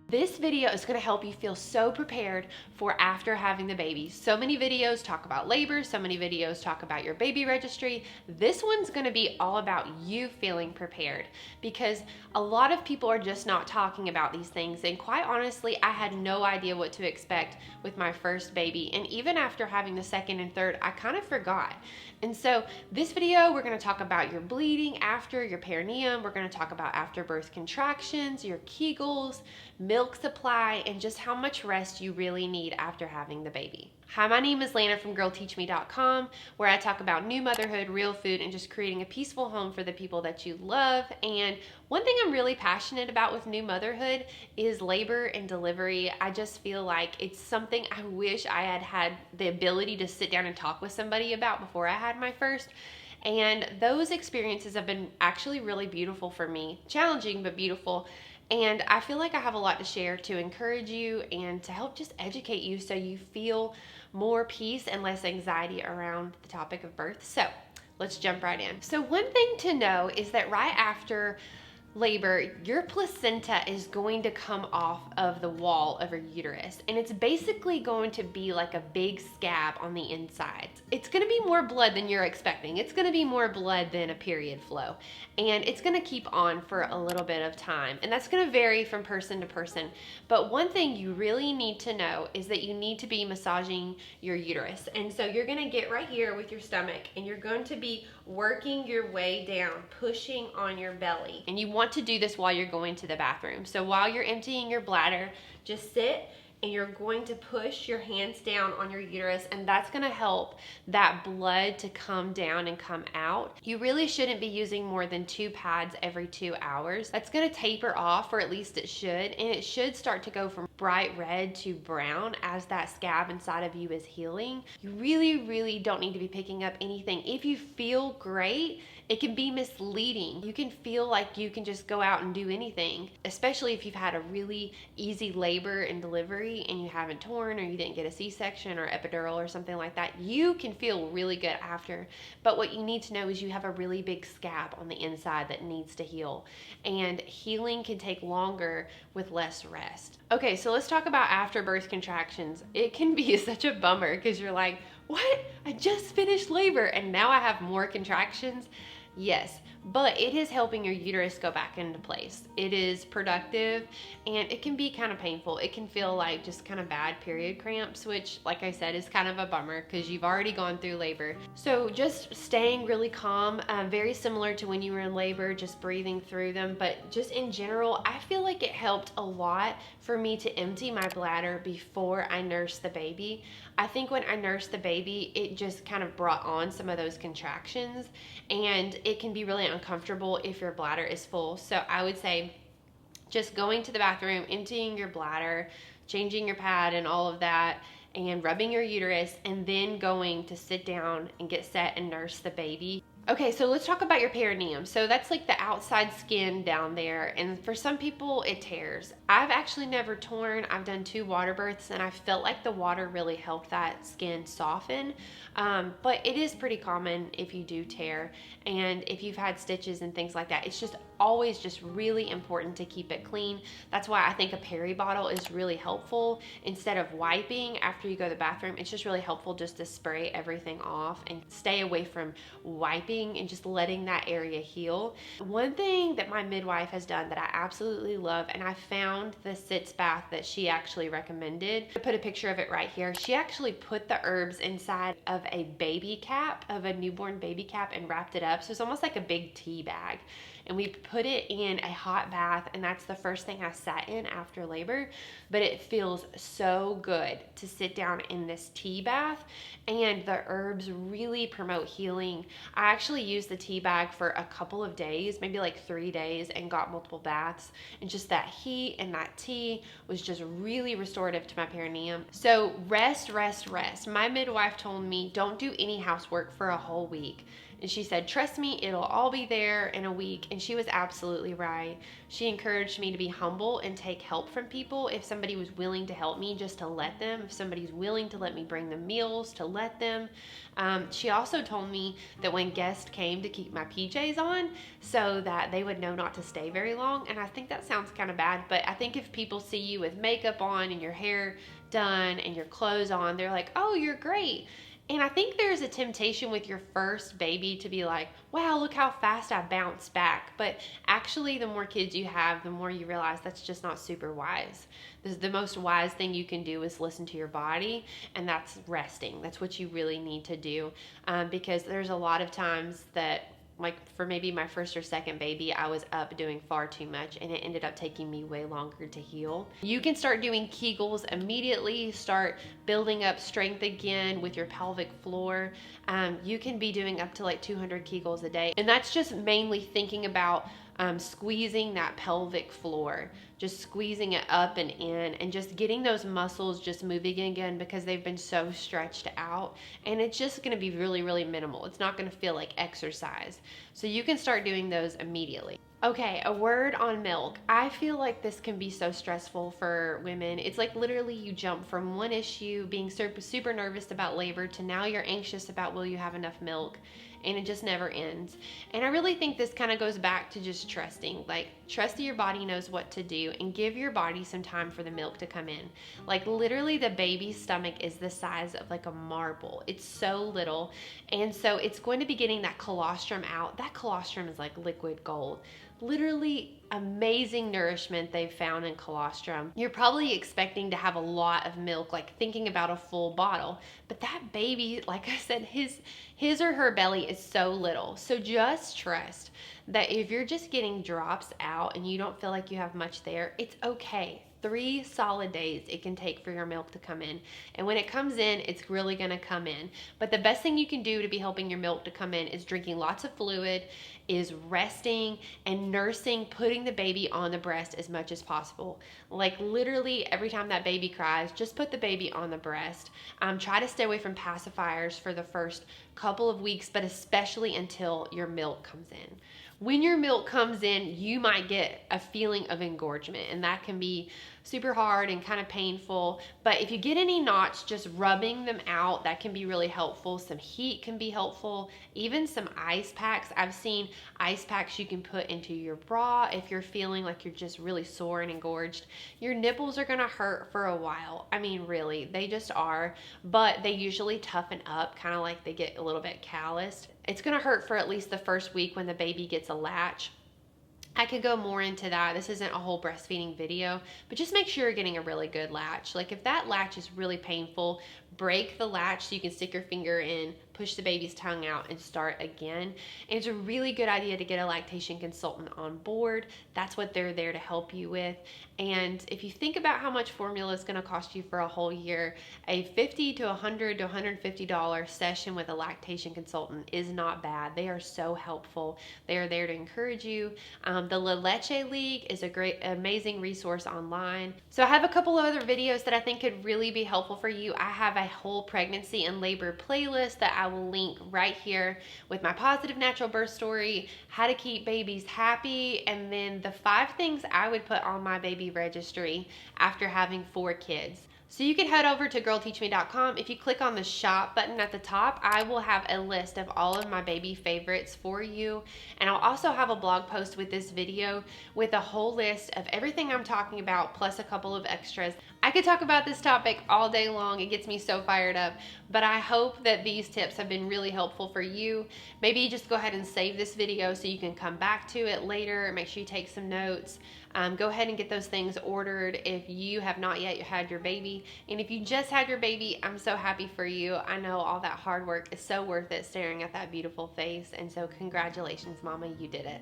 This video is going to help you feel so prepared for after having the baby. So many videos talk about labor, so many videos talk about your baby registry. This one's going to be all about you feeling prepared, because a lot of people are just not talking about these things. And quite honestly, I had no idea what to expect with my first baby. And even after having the second and third, I kind of forgot. And so this video, we're going to talk about your bleeding after, your perineum. We're going to talk about afterbirth contractions, your Kegels, milk supply, and just how much rest you really need after having the baby. Hi, my name is Lana from girlteachme.com, where I talk about new motherhood, real food, and just creating a peaceful home for the people that you love. And one thing I'm really passionate about with new motherhood is labor and delivery. I just feel like it's something I wish I had had the ability to sit down and talk with somebody about before I had my first. And those experiences have been actually really beautiful for me. Challenging, but beautiful. And I feel like I have a lot to share to encourage you and to help just educate you so you feel more peace and less anxiety around the topic of birth. So let's jump right in. So one thing to know is that right after labor, your placenta is going to come off of the wall of your uterus, and it's basically going to be like a big scab on the inside. It's going to be more blood than you're expecting. It's going to be more blood than a period flow, and it's going to keep on for a little bit of time, and that's going to vary from person to person. But one thing you really need to know is that you need to be massaging your uterus. And so you're going to get right here with your stomach, and you're going to be working your way down, pushing on your belly. And you want to do this while you're going to the bathroom. So while you're emptying your bladder, just sit and you're going to push your hands down on your uterus, and that's going to help that blood to come down and come out. You really shouldn't be using more than 2 pads every 2 hours. That's going to taper off, or at least it should, and it should start to go from bright red to brown as that scab inside of you is healing. You really don't need to be picking up anything. If you feel great, it can be misleading. You can feel like you can just go out and do anything, especially if you've had a really easy labor and delivery and you haven't torn, or you didn't get a C-section or epidural or something like that. You can feel really good after, but what you need to know is you have a really big scab on the inside that needs to heal, and healing can take longer with less rest. Okay, so let's talk about afterbirth contractions. It can be such a bummer because you're like, what? I just finished labor and now I have more contractions? Yes, but it is helping your uterus go back into place. It is productive, and it can be kind of painful. It can feel like just kind of bad period cramps, which, like I said, is kind of a bummer because you've already gone through labor. So just staying really calm, very similar to when you were in labor, just breathing through them. But just in general, I feel like it helped a lot for me to empty my bladder before I nursed the baby. I think when I nursed the baby, it just kind of brought on some of those contractions, and it can be really uncomfortable if your bladder is full. So I would say just going to the bathroom, emptying your bladder, changing your pad and all of that, and rubbing your uterus, and then going to sit down and get set and nurse the baby. Okay, so let's talk about your perineum. So that's like the outside skin down there, and for some people it tears. I've actually never torn. I've done 2 water births, and I felt like the water really helped that skin soften, but it is pretty common if you do tear, and if you've had stitches and things like that. It's just always just really important to keep it clean. That's why I think a peri bottle is really helpful. Instead of wiping after you go to the bathroom, it's just really helpful just to spray everything off and stay away from wiping and just letting that area heal. One thing that my midwife has done that I absolutely love, and I found the sitz bath that she actually recommended. I put a picture of it right here. She actually put the herbs inside of a baby cap, of a newborn baby cap, and wrapped it up. So it's almost like a big tea bag. And we put it in a hot bath, and that's the first thing I sat in after labor. But it feels so good to sit down in this tea bath, and the herbs really promote healing. I actually used the tea bag for a couple of days, maybe like 3 days, and got multiple baths, and just that heat and that tea was just really restorative to my perineum. So rest. My midwife told me don't do any housework for a whole week. And she said, trust me, it'll all be there in a week. And she was absolutely right. She encouraged me to be humble and take help from people. If somebody was willing to help me, just to let them. If somebody's willing to let me bring them meals, to let them. She also told me that when guests came, to keep my PJs on so that they would know not to stay very long. And I think that sounds kind of bad, but I think if people see you with makeup on and your hair done and your clothes on, they're like, oh, you're great. And I think there's a temptation with your first baby to be like, wow, look how fast I bounced back. But actually, the more kids you have, the more you realize that's just not super wise. The most wise thing you can do is listen to your body, and that's resting. That's what you really need to do, because there's a lot of times that, like for maybe my first or second baby, I was up doing far too much and it ended up taking me way longer to heal. You can start doing Kegels immediately, start building up strength again with your pelvic floor. You can be doing up to like 200 Kegels a day. And that's just mainly thinking about squeezing that pelvic floor, just squeezing it up and in, and just getting those muscles just moving again because they've been so stretched out. And it's just going to be really, really minimal. It's not going to feel like exercise. So you can start doing those immediately. Okay, a word on milk. I feel like this can be so stressful for women. It's like literally you jump from one issue, being super nervous about labor, to now you're anxious about will you have enough milk, and it just never ends. And I really think this kind of goes back to just trusting. Like, trust that your body knows what to do, and give your body some time for the milk to come in. Like literally the baby's stomach is the size of like a marble. It's so little. And so it's going to be getting that colostrum out. That colostrum is like liquid gold. Literally amazing nourishment they've found in colostrum. You're probably expecting to have a lot of milk, like thinking about a full bottle, but that baby, like I said, his or her belly is so little. So just trust that if you're just getting drops out and you don't feel like you have much there, it's okay. 3 solid days it can take for your milk to come in. And when it comes in, it's really going to come in. But the best thing you can do to be helping your milk to come in is drinking lots of fluid, is resting, and nursing, putting the baby on the breast as much as possible. Like literally every time that baby cries, just put the baby on the breast. Try to stay away from pacifiers for the first couple of weeks, but especially until your milk comes in. When your milk comes in, you might get a feeling of engorgement, and that can be super hard and kind of painful. But if you get any knots, just rubbing them out, that can be really helpful. Some heat can be helpful. Even some ice packs. I've seen ice packs you can put into your bra if you're feeling like you're just really sore and engorged. Your nipples are going to hurt for a while. I mean, really, they just are. But they usually toughen up, kind of like they get a little bit calloused. It's going to hurt for at least the first week when the baby gets a latch. I could go more into that. This isn't a whole breastfeeding video, but just make sure you're getting a really good latch. Like if that latch is really painful, break the latch so you can stick your finger in, push the baby's tongue out, and start again. And it's a really good idea to get a lactation consultant on board. That's what they're there to help you with. And if you think about how much formula is going to cost you for a whole year, a $50 to $100 to $150 session with a lactation consultant is not bad. They are so helpful. They are there to encourage you. The La Leche League is a great, amazing resource online. So I have a couple of other videos that I think could really be helpful for you. I have a whole pregnancy and labor playlist that I will link right here with my positive natural birth story, how to keep babies happy, and then the 5 things I would put on my baby registry after having 4 kids. So you can head over to girlteachme.com. If you click on the shop button at the top, I will have a list of all of my baby favorites for you. And I'll also have a blog post with this video with a whole list of everything I'm talking about, plus a couple of extras. I could talk about this topic all day long. It gets me so fired up. But I hope that these tips have been really helpful for you. Maybe just go ahead and save this video so you can come back to it later. Make sure you take some notes. Go ahead and get those things ordered if you have not yet had your baby. And if you just had your baby, I'm so happy for you. I know all that hard work is so worth it staring at that beautiful face. And so congratulations, Mama, you did it.